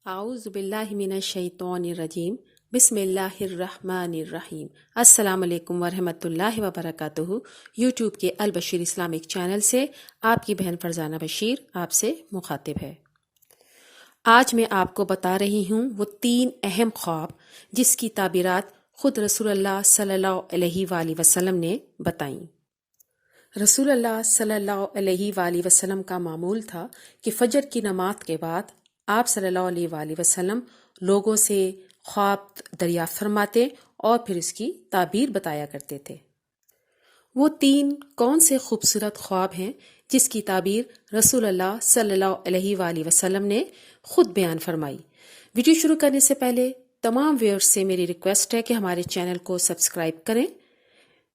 اعوذ باللہ من الشیطان الرجیم بسم اللہ الرحمن الرحیم۔ السلام علیکم ورحمۃ اللہ وبرکاتہ۔ یوٹیوب کے البشیر اسلامک چینل سے آپ کی بہن فرزانہ بشیر آپ سے مخاطب ہے۔ آج میں آپ کو بتا رہی ہوں وہ 3 اہم خواب جس کی تعبیرات خود رسول اللہ صلی اللہ علیہ وآلہ وسلم نے بتائیں۔ رسول اللہ صلی اللہ علیہ وآلہ وسلم کا معمول تھا کہ فجر کی نماز کے بعد آپ صلی اللہ علیہ وآلہ وسلم لوگوں سے خواب دریافت فرماتے اور پھر اس کی تعبیر بتایا کرتے تھے۔ وہ 3 کون سے خوبصورت خواب ہیں جس کی تعبیر رسول اللہ صلی اللہ علیہ وآلہ وسلم نے خود بیان فرمائی۔ ویڈیو شروع کرنے سے پہلے تمام ویورز سے میری ریکویسٹ ہے کہ ہمارے چینل کو سبسکرائب کریں،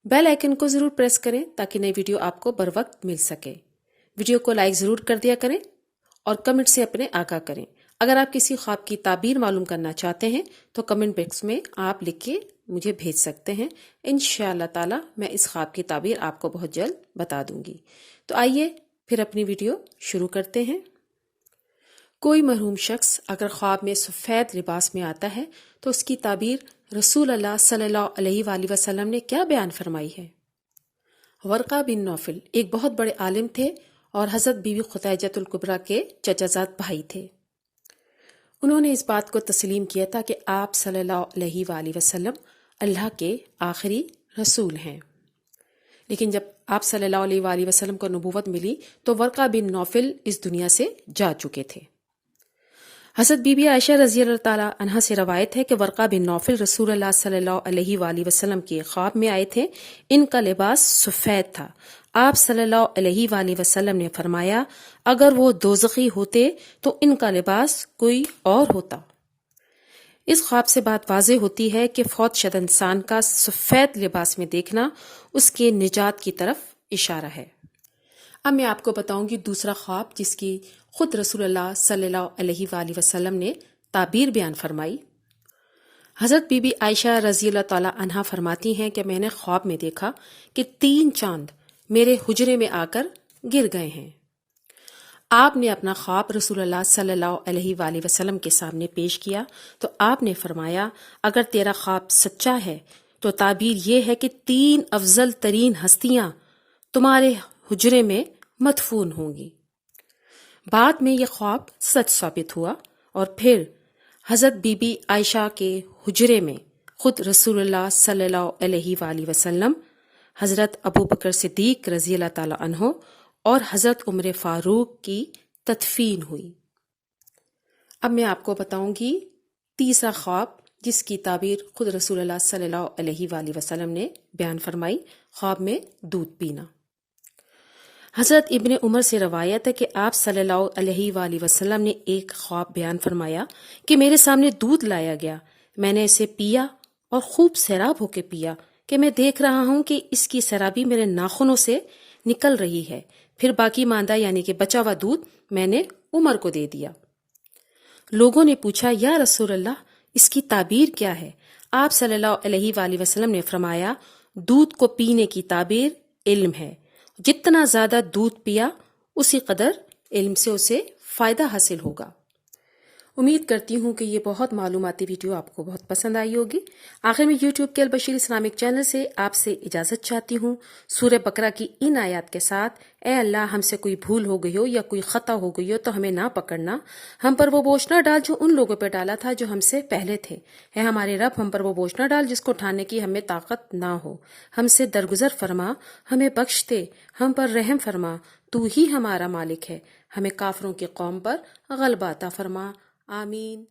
بیل آئیکن کو ضرور پریس کریں تاکہ نئی ویڈیو آپ کو بر وقت مل سکے۔ ویڈیو کو لائک ضرور کر دیا کریں اور کمنٹ سے اپنے آگاہ کریں۔ اگر آپ کسی خواب کی تعبیر معلوم کرنا چاہتے ہیں تو کمنٹ باکس میں آپ لکھ کے مجھے بھیج سکتے ہیں۔ انشاءاللہ تعالی میں اس خواب کی تعبیر آپ کو بہت جلد بتا دوں گی۔ تو آئیے پھر اپنی ویڈیو شروع کرتے ہیں۔ کوئی مرحوم شخص اگر خواب میں سفید لباس میں آتا ہے تو اس کی تعبیر رسول اللہ صلی اللہ علیہ وآلہ وسلم نے کیا بیان فرمائی ہے؟ ورقہ بن نوفل ایک بہت بڑے عالم تھے اور حضرت بی بی خدیجہ الکبریٰ کے چچا زاد بھائی تھے۔ انہوں نے اس بات کو تسلیم کیا تھا کہ آپ صلی اللہ علیہ وآلہ وسلم اللہ کے آخری رسول ہیں، لیکن جب آپ صلی اللہ علیہ وآلہ وسلم کو نبوت ملی تو ورقہ بن نوفل اس دنیا سے جا چکے تھے۔ حضرت بی بی عائشہ رضی اللہ تعالی عنہا سے روایت ہے کہ ورقہ بن نوفل رسول اللہ صلی اللہ علیہ وآلہ وسلم کے خواب میں آئے تھے۔ ان کا لباس سفید تھا۔ آپ صلی اللہ علیہ وآلہ وسلم نے فرمایا اگر وہ دوزخی ہوتے تو ان کا لباس کوئی اور ہوتا۔ اس خواب سے بات واضح ہوتی ہے کہ فوت شدہ انسان کا سفید لباس میں دیکھنا اس کے نجات کی طرف اشارہ ہے۔ اب میں آپ کو بتاؤں گی دوسرا خواب جس کی خود رسول اللہ صلی اللہ علیہ وآلہ وسلم نے تعبیر بیان فرمائی۔ حضرت بی بی عائشہ رضی اللہ تعالی عنہا فرماتی ہیں کہ میں نے خواب میں دیکھا کہ 3 چاند میرے حجرے میں آ کر گر گئے ہیں۔ آپ نے اپنا خواب رسول اللہ صلی اللہ علیہ وآلہ وسلم کے سامنے پیش کیا تو آپ نے فرمایا اگر تیرا خواب سچا ہے تو تعبیر یہ ہے کہ 3 افضل ترین ہستیاں تمہارے حجرے میں مدفون ہوں گی۔ بعد میں یہ خواب سچ ثابت ہوا اور پھر حضرت بی بی عائشہ کے حجرے میں خود رسول اللہ صلی اللہ علیہ وآلہ وسلم، حضرت ابو بکر صدیق رضی اللہ تعالی عنہ اور حضرت عمر فاروق کی تدفین ہوئی۔ اب میں آپ کو بتاؤں گی تیسرا خواب جس کی تعبیر خود رسول اللہ صلی اللہ علیہ وآلہ وسلم نے بیان فرمائی۔ خواب میں دودھ پینا۔ حضرت ابن عمر سے روایت ہے کہ آپ صلی اللہ علیہ وآلہ وسلم نے ایک خواب بیان فرمایا کہ میرے سامنے دودھ لایا گیا، میں نے اسے پیا اور خوب سیراب ہو کے پیا کہ میں دیکھ رہا ہوں کہ اس کی سیرابی میرے ناخنوں سے نکل رہی ہے۔ پھر باقی ماندہ یعنی کہ بچا ہوا دودھ میں نے عمر کو دے دیا۔ لوگوں نے پوچھا یا رسول اللہ اس کی تعبیر کیا ہے؟ آپ صلی اللہ علیہ وآلہ وسلم نے فرمایا دودھ کو پینے کی تعبیر علم ہے، جتنا زیادہ دودھ پیا اسی قدر علم سے اسے فائدہ حاصل ہوگا۔ امید کرتی ہوں کہ یہ بہت معلوماتی ویڈیو آپ کو بہت پسند آئی ہوگی۔ آخر میں یوٹیوب کے البشیر اسلامک چینل سے آپ سے اجازت چاہتی ہوں سورہ بقرہ کی ان آیات کے ساتھ۔ اے اللہ ہم سے کوئی بھول ہو گئی ہو یا کوئی خطا ہو گئی ہو تو ہمیں نہ پکڑنا، ہم پر وہ بوجھ نہ ڈال جو ان لوگوں پہ ڈالا تھا جو ہم سے پہلے تھے۔ اے ہمارے رب ہم پر وہ بوجھ نہ ڈال جس کو اٹھانے کی ہمیں طاقت نہ ہو، ہم سے درگزر فرما، ہمیں بخش دے، ہم پر رحم فرما، تو ہی ہمارا مالک ہے، ہمیں کافروں کی قوم پر غلبہ عطا فرما، آمین۔